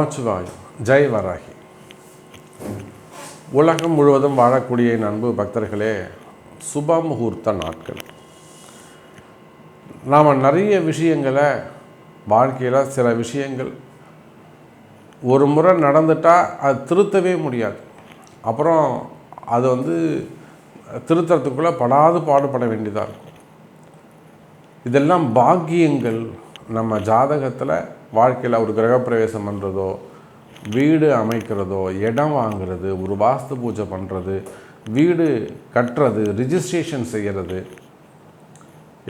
நமச்சிவாயம். ஜெய் வராகி. உலகம் முழுவதும் வாழக்கூடிய அன்பு பக்தர்களே, சுப முகூர்த்த நாட்கள். நாம் நிறைய விஷயங்களை வாழ்க்கையில் சில விஷயங்கள் ஒரு முறை நடந்துட்டால் அது திருத்தவே முடியாது. அப்புறம் அது திருத்தறதுக்குள்ளே பாடுபட வேண்டியதாக இருக்கும். இதெல்லாம் பாக்கியங்கள். நம்ம ஜாதகத்தில் வாழ்க்கையில் ஒரு கிரகப்பிரவேசம் பண்ணுறதோ, வீடு அமைக்கிறதோ, இடம் வாங்கிறது, ஒரு வாஸ்து பூஜை பண்ணுறது, வீடு கட்டுறது, ரிஜிஸ்ட்ரேஷன் செய்கிறது,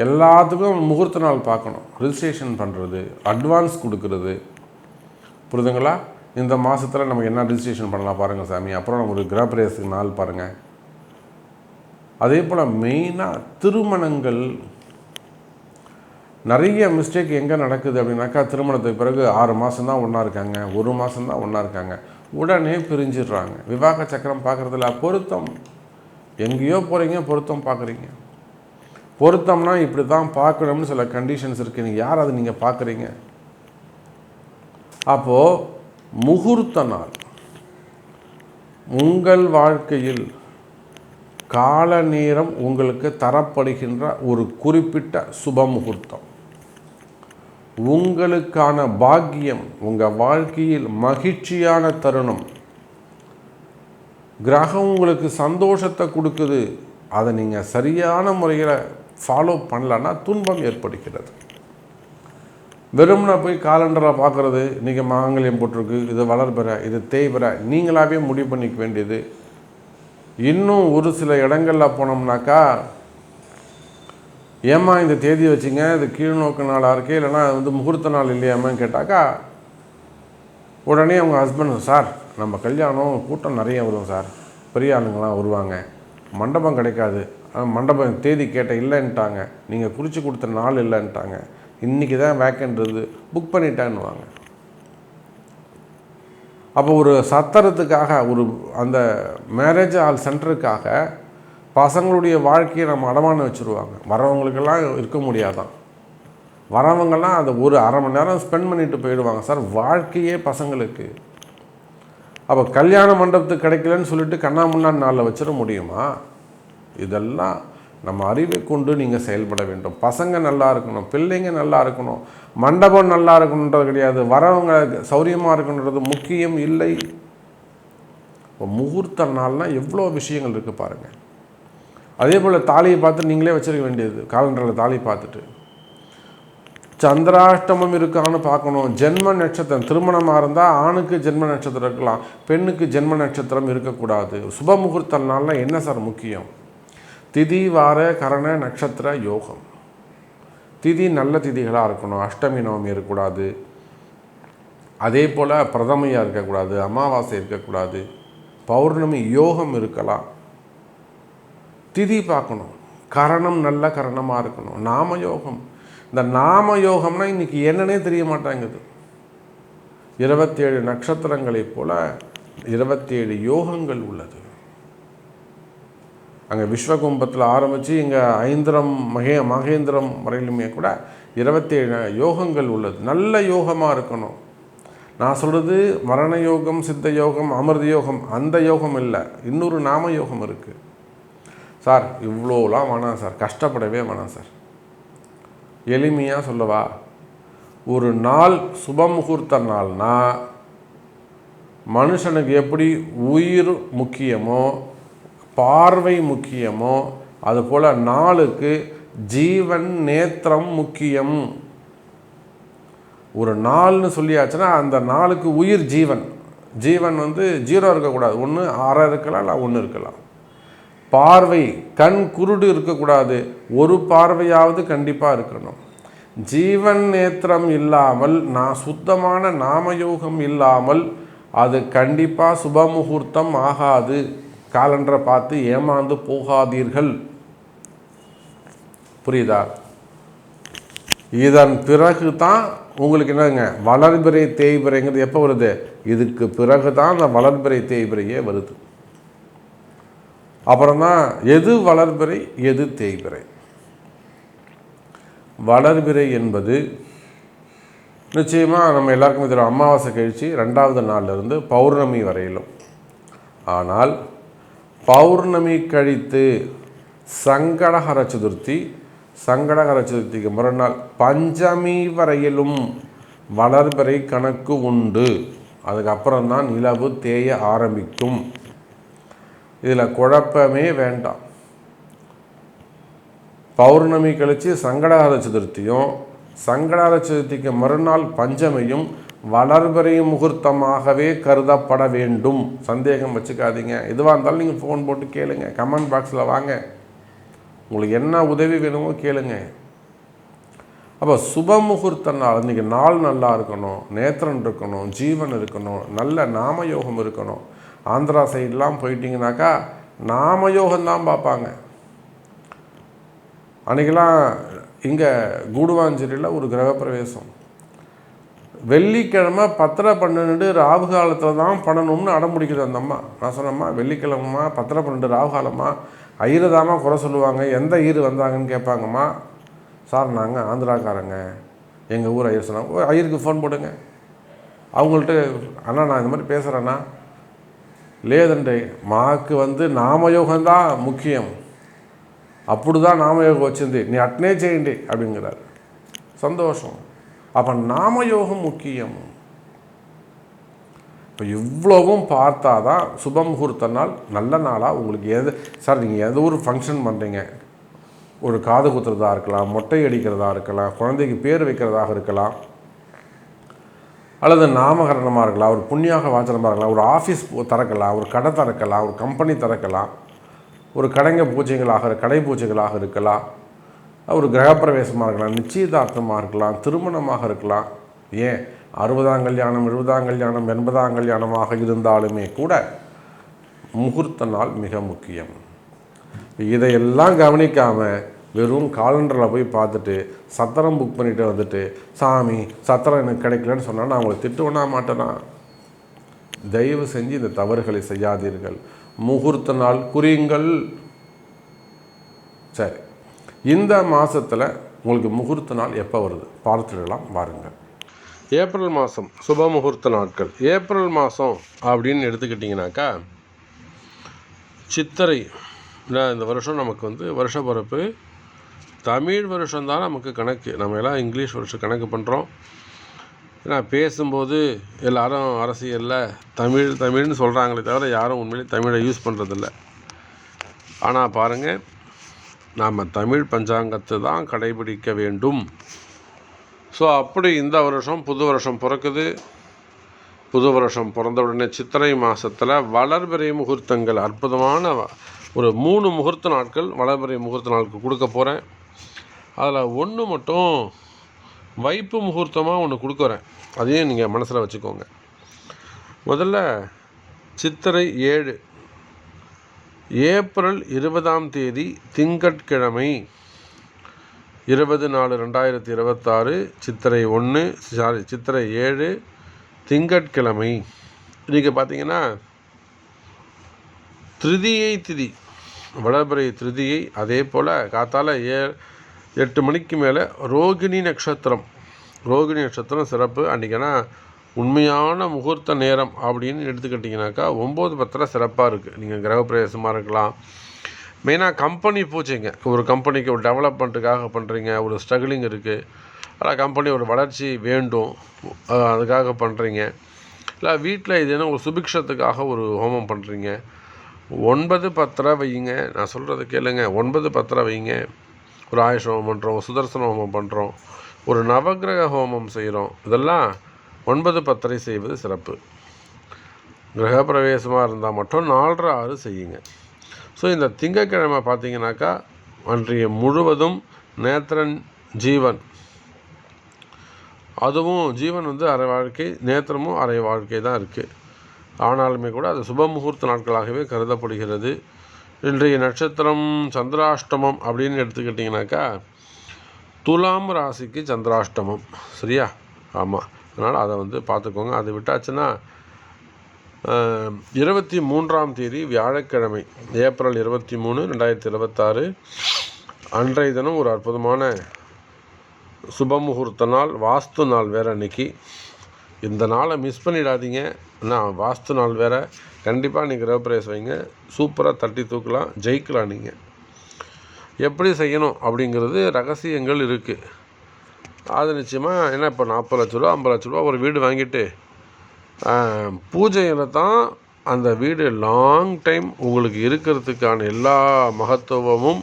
எல்லாத்துக்கும் முகூர்த்த நாள் பார்க்கணும். ரிஜிஸ்ட்ரேஷன் பண்ணுறது, அட்வான்ஸ் கொடுக்கறது, புரிதுங்களா? இந்த மாதத்தில் நம்ம என்ன ரிஜிஸ்ட்ரேஷன் பண்ணலாம் பாருங்கள் சாமி. அப்புறம் நம்ம ஒரு கிரகப்பிரவேசத்துக்கு நாள் பாருங்கள். அதே போல் மெயினாக திருமணங்கள். நிறைய மிஸ்டேக் எங்கே நடக்குது அப்படின்னாக்கா, திருமணத்துக்கு பிறகு 6 மாதம் தான் ஒன்றா இருக்காங்க, 1 மாதம் தான் ஒன்றா இருக்காங்க, உடனே பிரிஞ்சிடுறாங்க. விவாக சக்கரம் பார்க்குறதுல பொருத்தம் எங்கேயோ போகிறீங்க, பொருத்தம் பார்க்குறீங்க. பொருத்தம்னா இப்படி தான் பார்க்கணும்னு சில கண்டிஷன்ஸ் இருக்குது. நீங்கள் யார் அதை நீங்கள் பார்க்குறீங்க? அப்போது முகூர்த்த நாள் உங்கள் வாழ்க்கையில் கால நேரம் உங்களுக்கு தரப்படுகின்ற ஒரு குறிப்பிட்ட சுப முகூர்த்தம், உங்களுக்கான பாக்கியம், உங்கள் வாழ்க்கையில் மகிழ்ச்சியான தருணம், கிரகம் உங்களுக்கு சந்தோஷத்தை கொடுக்குது. அதை நீங்கள் சரியான முறையில் ஃபாலோ பண்ணலன்னா துன்பம் ஏற்படுகிறது. வெறும்னா போய் காலண்டரில் பார்க்குறது, இன்றைக்கி மாங்கல்யம் போட்டிருக்கு, இது வளர்பெற, இது தேய்பெற, நீங்களாகவே முடிவு பண்ணிக்க வேண்டியது. இன்னும் ஒரு சில இடங்களில் போனோம்னாக்கா, ஏம்மா இந்த தேதி வச்சிங்க, இது கீழ்நோக்கு நாளாக இருக்கே, இல்லைனா முகூர்த்த நாள் இல்லையாமான்னு கேட்டாக்கா, உடனே அவங்க ஹஸ்பண்ட், சார் நம்ம கல்யாணம் கூட்டம் நிறைய வரும் சார், பெரிய ஆளுங்களாம் வருவாங்க, மண்டபம் கிடைக்காது, மண்டபம் தேதி கேட்ட இல்லைன்ட்டாங்க, நீங்கள் குறித்து கொடுத்த நாள் இல்லைன்ட்டாங்க, இன்றைக்கி தான் வேக்கண்ட் இருக்குது, புக் பண்ணிட்டேன்னுவாங்க. அப்போ ஒரு சத்திரத்துக்காக, ஒரு அந்த மேரேஜ் ஹால் சென்டருக்காக பசங்களுடைய வாழ்க்கையை நம்ம அடமானம் வச்சுருவாங்க. வரவங்களுக்கெல்லாம் இருக்க முடியாதான். வரவங்கெல்லாம் அதை ஒரு அரை மணி நேரம் ஸ்பெண்ட் பண்ணிட்டு போயிடுவாங்க சார், வாழ்க்கையே பசங்களுக்கு. அப்போ கல்யாண மண்டபத்துக்கு கிடைக்கலன்னு சொல்லிட்டு கண்ணாமுன்னான் நாளில் வச்சிட முடியுமா? இதெல்லாம் நம்ம அறிவை கொண்டு நீங்கள் செயல்பட வேண்டும். பசங்க நல்லா இருக்கணும், பிள்ளைங்க நல்லா இருக்கணும், மண்டபம் நல்லா இருக்கணுன்றது கிடையாது, வரவங்க சௌரியமாக இருக்கணுன்றது முக்கியம் இல்லை. இப்போ முகூர்த்த நாள்னால் எவ்வளோ விஷயங்கள் இருக்குது பாருங்கள். அதே போல் தாலியை பார்த்து நீங்களே வச்சுருக்க வேண்டியது. காலண்டரில் தாலி பார்த்துட்டு சந்திராஷ்டமம் இருக்கான்னு பார்க்கணும். ஜென்ம நட்சத்திரம், திருமணமாக இருந்தால் ஆணுக்கு ஜென்ம நட்சத்திரம் இருக்கலாம், பெண்ணுக்கு ஜென்ம நட்சத்திரம் இருக்கக்கூடாது. சுப முகூர்த்த நாள்னால் என்ன சார் முக்கியம்? திதி வார கரண நட்சத்திர யோகம். திதி நல்ல திதிகளாக இருக்கணும், அஷ்டமி நவமி இருக்கக்கூடாது, அதே போல் பிரதமையாக இருக்கக்கூடாது, அமாவாசை இருக்கக்கூடாது, பௌர்ணமி யோகம் இருக்கலாம். திதி பார்க்கணும், கரணம் நல்ல கரணமாக இருக்கணும், நாம யோகம். இந்த நாம யோகம்னா இன்றைக்கி என்னன்னே தெரிய மாட்டேங்குது. 27 நட்சத்திரங்களைப் போல் 27 யோகங்கள் உள்ளது. அங்கே விஸ்வகும்பத்தில் ஆரம்பித்து இங்கே ஐந்திரம் மகேந்திரம் வரையிலுமே கூட 27 யோகங்கள் உள்ளது. நல்ல யோகமாக இருக்கணும். நான் சொல்கிறது மரண யோகம், சித்த யோகம், அமிர்த யோகம், அந்த யோகம் இல்லை, இன்னொரு நாம யோகம் இருக்குது. சார் இவ்வளோலாம் வேணாம் சார், கஷ்டப்படவே வேணாம் சார். எளிமையாக சொல்லவா, ஒரு நாள் சுப முகூர்த்த நாள்னா மனுஷனுக்கு எப்படி உயிர் முக்கியமோ, பார்வை முக்கியமோ, அதுபோல் நாளுக்கு ஜீவன் நேத்திரம் முக்கியம். ஒரு நாள்னு சொல்லியாச்சுன்னா அந்த நாளுக்கு உயிர் ஜீவன். ஜீவன் 0 இருக்கக்கூடாது, ஒன்று 6 இருக்கலாம், இல்லை 1 இருக்கலாம். பார்வை, கண் குருடு இருக்கக்கூடாது, ஒரு பார்வையாவது கண்டிப்பாக இருக்கணும். ஜீவன் நேத்திரம் இல்லாமல், நான் சுத்தமான நாமயோகம் இல்லாமல் அது கண்டிப்பாக சுப முகூர்த்தம் ஆகாது. காலண்டரை பார்த்து ஏமாந்து போகாதீர்கள். புரியுதா? இதன் பிறகு தான் உங்களுக்கு என்னங்க வளர்பிறை தேய்பிறைங்கிறது எப்போ வருது? இதுக்கு பிறகு தான் அந்த வளர்பிறை தேய்பிறையே வருது. அப்புறம்தான் எது வளர்பிறை எது தேய்பிறை. வளர்பிறை என்பது நிச்சயமாக நம்ம எல்லாருக்குமே தெரியும் அமாவாசை கழித்து 2வது நாள்லேருந்து பௌர்ணமி வரையிலும். ஆனால் பௌர்ணமி கழித்து சங்கடஹர சதுர்த்தி, சங்கடஹர சதுர்த்திக்கு மறுநாள் பஞ்சமி வரையிலும் வளர்பிறை கணக்கு உண்டு. அதுக்கப்புறம்தான் நிலவு தேய ஆரம்பிக்கும். இதில் குழப்பமே வேண்டாம். பௌர்ணமி கழித்து சங்கடஹர சதுர்த்தியும், சங்கடஹர சதுர்த்திக்கு மறுநாள் பஞ்சமியும் வளர்பிறை முகூர்த்தமாகவே கருதப்பட வேண்டும். சந்தேகம் வச்சுக்காதீங்க. எதுவாக இருந்தாலும் நீங்கள் ஃபோன் போட்டு கேளுங்க, கமெண்ட் பாக்ஸில் வாங்க, உங்களுக்கு என்ன உதவி வேணுமோ கேளுங்க. அப்போ சுப முகூர்த்த நாள், இன்றைக்கி நாள் நல்லா இருக்கணும், நேத்திரன் இருக்கணும், ஜீவன் இருக்கணும், நல்ல நாமயோகம் இருக்கணும். ஆந்திரா சைடெலாம் போயிட்டீங்கன்னாக்கா நாமயோகம்தான் பார்ப்பாங்க. அன்றைக்கெல்லாம் இங்கே கூடுவாஞ்சேரியில் ஒரு கிரகப்பிரவேசம், வெள்ளிக்கிழமை 10:12 ராகு காலத்தில் தான் பண்ணணும்னு அடம் பிடிக்குது அந்த அம்மா. நான் சொன்னம்மா, வெள்ளிக்கிழமைமா 10:12 ராகு காலம்மா, ஐயரு தாம்மா குறை சொல்லுவாங்க, எந்த ஐயரு வந்தாங்கன்னு கேட்பாங்கம்மா. சார் நாங்கள் ஆந்திராக்காரங்க, எங்கள் ஊர் ஐயர் சொன்னாங்க. ஐயருக்கு ஃபோன் போடுங்க, அவங்கள்ட்ட அண்ணா நான் இந்த மாதிரி பேசுகிறேண்ணா. లేదండి మాకు నామయోగంதான் முக்கியம், அப்படிதான் நாமயோகம் வச்சிருந்து நீ அட்னே చేయండి அப்படிங்கிறார். சந்தோஷம். அப்போ நாமயோகம் முக்கியம். இப்போ இவ்வளவும் பார்த்தா தான் சுப முகூர்த்த நாள் நல்ல நாளாக உங்களுக்கு. சார் நீங்கள் எந்த ஒரு ஃபங்க்ஷன் பண்ணுறீங்க, ஒரு காது குத்துறதா இருக்கலாம், மொட்டை அடிக்கிறதா இருக்கலாம், குழந்தைக்கு பேர் வைக்கிறதாக இருக்கலாம், அல்லது நாமகரணமாக இருக்கலாம், ஒரு புண்ணியாக வாசனமாக இருக்கலாம், ஒரு ஆஃபீஸ் திறக்கலாம், ஒரு கடை திறக்கலாம், ஒரு கம்பெனி திறக்கலாம், ஒரு கடைங்க பூஜைகளாக கடை பூஜைகளாக இருக்கலாம், ஒரு கிரகப்பிரவேசமாக இருக்கலாம், நிச்சயதார்த்தமாக இருக்கலாம், திருமணமாக இருக்கலாம், ஏன் 60ஆம் கல்யாணம், 70ஆம் கல்யாணம், 80ஆம் கல்யாணமாக இருந்தாலுமே கூட முகூர்த்த நாள் மிக முக்கியம். இதையெல்லாம் கவனிக்காமல் வெறும் காலண்டரில் போய் பார்த்துட்டு சத்திரம் புக் பண்ணிட்டு வந்துட்டு, சாமி சத்திரம் எனக்கு கிடைக்கலன்னு சொன்னால் நான் அவங்களை திட்டுவேனா மாட்டேனா? தயவு செஞ்சு இந்த தவறுகளை செய்யாதீர்கள். முகூர்த்த நாள் குறியுங்கள். சரி, இந்த மாதத்தில் உங்களுக்கு முகூர்த்த நாள் எப்போ வருது பார்த்துடலாம் வாருங்கள். ஏப்ரல் மாதம் சுப முகூர்த்த நாட்கள். ஏப்ரல் மாதம் அப்படின்னு எடுத்துக்கிட்டிங்கனாக்கா சித்திரை. இந்த வருஷம் நமக்கு வருஷ பிறப்பு தமிழ் வருஷம்தான் நமக்கு கணக்கு. நம்ம எல்லாம் இங்கிலீஷ் வருஷம் கணக்கு பண்ணுறோம். ஏன்னா பேசும்போது எல்லாரும் அரசியலில் தமிழ்னு சொல்கிறாங்களே தவிர யாரும் உண்மையிலே தமிழை யூஸ் பண்ணுறதில்ல. ஆனால் பாருங்கள், நாம் தமிழ் பஞ்சாங்கத்தை தான் கடைபிடிக்க வேண்டும். ஸோ அப்படி இந்த வருஷம் புது வருஷம் பிறக்குது. புது வருஷம் பிறந்த உடனே சித்திரை மாதத்தில் வளர்பிறை முகூர்த்தங்கள், அற்புதமான ஒரு 3 முகூர்த்த நாட்கள் வளர்பிறை முகூர்த்த நாளுக்கு கொடுக்க போகிறேன். அதில் ஒன்று மட்டும் வைப்பு முகூர்த்தமாக ஒன்று கொடுக்குறேன், அதையும் நீங்கள் மனசில் வச்சுக்கோங்க. முதல்ல சித்திரை 7 ஏப்ரல் 20ஆம் தேதி திங்கட்கிழமை 20/4/2026 சித்திரை 1 சித்திரை 7 திங்கட்கிழமை. இன்றைக்கி பார்த்தீங்கன்னா திருதியை திதி, வளர்பிறை திருதியை. அதே போல் காத்தால 8 மணிக்கு மேலே ரோகிணி நட்சத்திரம். ரோகிணி நட்சத்திரம் சிறப்பு. அன்றைக்கினா உண்மையான முகூர்த்த நேரம் அப்படின்னு எடுத்துக்கிட்டிங்கனாக்கா 9:10 சிறப்பாக இருக்குது. நீங்கள் கிரகப்பிரவேசமாக இருக்கலாம், மெயினாக கம்பெனி பூஜைங்க. ஒரு கம்பெனிக்கு ஒரு டெவலப்மெண்ட்டுக்காக பண்ணுறீங்க, ஒரு ஸ்ட்ரகிளிங் இருக்குது, அதான் கம்பெனி ஒரு வளர்ச்சி வேண்டும், அதுக்காக பண்ணுறீங்க. இல்லை வீட்டில் இது என்ன ஒரு சுபிக்ஷத்துக்காக ஒரு ஹோமம் பண்ணுறீங்க, 9:10 வையுங்க. நான் சொல்கிறத கேளுங்க, 9:10 வைங்க. ஒரு ஆயுஷ ஹோமம் பண்ணுறோம், சுதர்சன ஹோமம் பண்ணுறோம், ஒரு நவகிரக ஹோமம் செய்கிறோம், இதெல்லாம் 9:10 செய்வது சிறப்பு. கிரகப்பிரவேசமாக இருந்தால் மட்டும் 4:30 செய்யுங்க. ஸோ இந்த திங்கட்கிழமை பார்த்தீங்கன்னாக்கா அன்றைய முழுவதும் நேத்திரன் ஜீவன், அதுவும் ஜீவன் அரை வாழ்க்கை, நேத்திரமும் அரை வாழ்க்கை தான் இருக்குது. ஆனாலுமே கூட அது சுப முகூர்த்த நாட்களாகவே கருதப்படுகிறது. இன்றைய நட்சத்திரம் சந்திராஷ்டமம் அப்படின்னு எடுத்துக்கிட்டிங்கனாக்கா துலாம் ராசிக்கு சந்திராஷ்டமம். சரியா? ஆமாம். அதனால் அதை பார்த்துக்கோங்க. அதை விட்டாச்சுன்னா 23ஆம் தேதி வியாழக்கிழமை ஏப்ரல் 23, 2026 அன்றைய தினம் ஒரு அற்புதமான சுபமுகூர்த்த நாள், வாஸ்து நாள் வேறு அன்றைக்கி. இந்த நாளை மிஸ் பண்ணிடாதீங்க. வாஸ்து நாள் வேறு. கண்டிப்பாக நீங்கள் கிரகப்பிரவேசம் வைங்க. சூப்பராக தட்டி தூக்கலாம், ஜெயிக்கலாம். நீங்கள் எப்படி செய்யணும் அப்படிங்கிறது ரகசியங்கள் இருக்குது. அது நிச்சயமாக ஏன்னா இப்போ 40 லட்ச ரூபா 50 லட்ச ரூபா ஒரு வீடு வாங்கிட்டு பூஜையில் தான் அந்த வீடு லாங் டைம் உங்களுக்கு இருக்கிறதுக்கான எல்லா மகத்துவமும்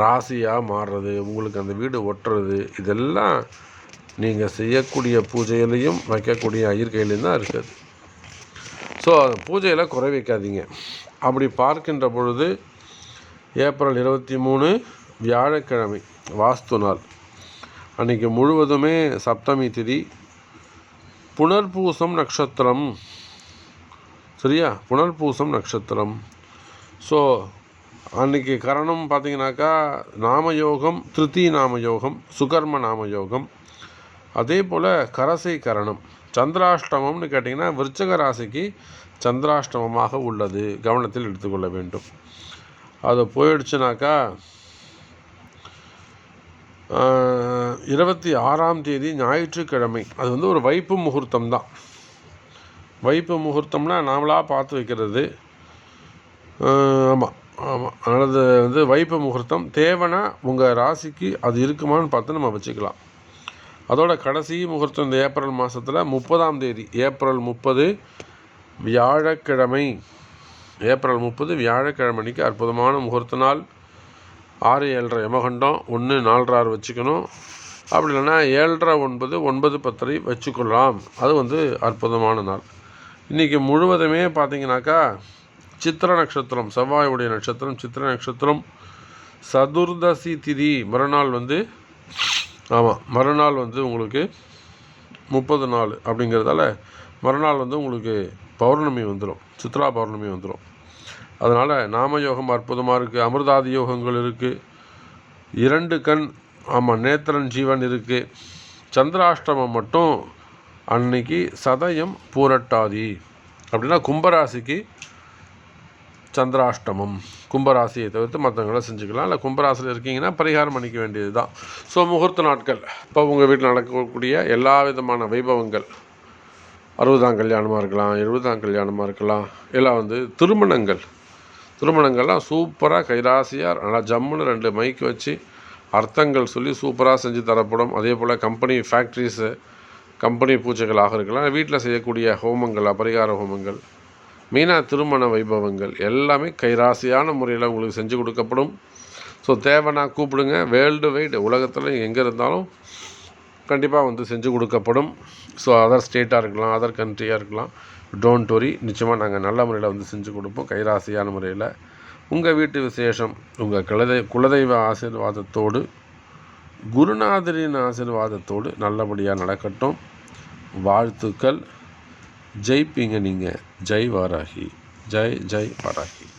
ராசியாக மாறுறது, உங்களுக்கு அந்த வீடு ஒட்டுறது, இதெல்லாம் நீங்கள் செய்யக்கூடிய பூஜையிலையும் வைக்கக்கூடிய ஐயர்கையிலையும் தான் இருக்குது. ஸோ பூஜையில் குறை வைக்காதீங்க. அப்படி பார்க்கின்ற பொழுது ஏப்ரல் 23 வியாழக்கிழமை வாஸ்து நாள். அன்றைக்கி முழுவதுமே சப்தமி திதி, புனர்பூசம் நட்சத்திரம். சரியா? புனர்பூசம் நட்சத்திரம். ஸோ அன்றைக்கி கரணம் பார்த்திங்கனாக்கா நாமயோகம், திருத்தி நாமயோகம், சுகர்ம நாமயோகம். அதே போல் கரசை கரணம். சந்திராஷ்டமம்னு கேட்டிங்கன்னா விருச்சக ராசிக்கு சந்திராஷ்டமமாக உள்ளது, கவனத்தில் எடுத்துக்கொள்ள வேண்டும். அது போயிடுச்சுனாக்கா 26ஆம் தேதி ஞாயிற்றுக்கிழமை. அது வந்து ஒரு வைப்பு முகூர்த்தம் தான். வைப்பு முகூர்த்தம்னா நாமளாக பார்த்து வைக்கிறது. ஆமாம். அதனால் அது வந்து வைப்பு முகூர்த்தம் தேவைன்னா உங்கள் ராசிக்கு அது இருக்குமான்னு பார்த்து நம்ம வச்சுக்கலாம். அதோட கடைசி முகூர்த்தம் இந்த ஏப்ரல் மாதத்தில் 30ஆம் தேதி, ஏப்ரல் 30 வியாழக்கிழமை. ஏப்ரல் 30 வியாழக்கிழமைக்கு அற்புதமான முகூர்த்த நாள். 6-7:30 யமகண்டம். 1-4-6 வச்சுக்கணும். அப்படி இல்லைன்னா 7:30-9, 9-10 வச்சுக்கொள்ளலாம். அது வந்து அற்புதமான நாள். இன்றைக்கி முழுவதுமே பார்த்திங்கனாக்கா சித்திர நட்சத்திரம், செவ்வாயுடைய நட்சத்திரம் சித்திர நட்சத்திரம். சதுர்தசி திதி மறுநாள் வந்து மறுநாள் வந்து உங்களுக்கு 30 நாள் அப்படிங்கிறதால மறுநாள் வந்து உங்களுக்கு பௌர்ணமி வந்துடும், சித்ரா பௌர்ணமி வந்துடும். அதனால் நாமயோகம் அற்புதமாக இருக்குது. அமிர்தாதி யோகங்கள் இருக்குது. 2 கண், நேத்திரன் ஜீவன் இருக்குது. சந்திராஷ்டமம் மட்டும் அன்னைக்கு சதயம் பூரட்டாதி. அப்படின்னா கும்பராசிக்கு சந்திராஷ்டமம். கும்பராசியை தவிர்த்து மற்றவங்களாம் செஞ்சுக்கலாம். இல்லை கும்பராசியில் இருக்கீங்கன்னா பரிகாரம் பண்ணிக்க வேண்டியது தான். ஸோ முகூர்த்த நாட்கள் இப்போ உங்கள் வீட்டில் நடக்கக்கூடிய எல்லா விதமான வைபவங்கள், 60ஆம் கல்யாணமாக இருக்கலாம், 70ஆம் கல்யாணமாக இருக்கலாம், எல்லாம் வந்து திருமணங்கள்லாம் சூப்பராக கைராசியாக நல்லா ஜம்முன்னு 2 மைக் வச்சு அர்த்தங்கள் சொல்லி சூப்பராக செஞ்சு தரப்படும். அதே போல் கம்பெனி ஃபேக்ட்ரிஸு, கம்பெனி பூஜைகளாக இருக்கலாம், வீட்டில் செய்யக்கூடிய ஹோமங்கள், பரிகார ஹோமங்கள், மெயினாக திருமண வைபவங்கள் எல்லாமே கைராசியான முறையில் உங்களுக்கு செஞ்சு கொடுக்கப்படும். ஸோ தேவைன்னா கூப்பிடுங்க. வேர்ல்டு வைடு உலகத்தில் எங்கே இருந்தாலும் கண்டிப்பாக வந்து செஞ்சு கொடுக்கப்படும். ஸோ அதர் ஸ்டேட்டாக இருக்கலாம், அதர் கண்ட்ரியாக இருக்கலாம், டோன்ட் வரி. நிச்சயமாக நாங்கள் நல்ல முறையில் வந்து செஞ்சு கொடுப்போம், கைராசியான முறையில். உங்கள் வீட்டு விசேஷம் உங்கள் குலதெய்வ ஆசீர்வாதத்தோடு, குருநாதரின் ஆசீர்வாதத்தோடு நல்லபடியாக நடக்கட்டும். வாழ்த்துக்கள். ஜெயிப்பீங்க நீங்கள். ஜெய் வாராகி. ஜெய் வாராகி.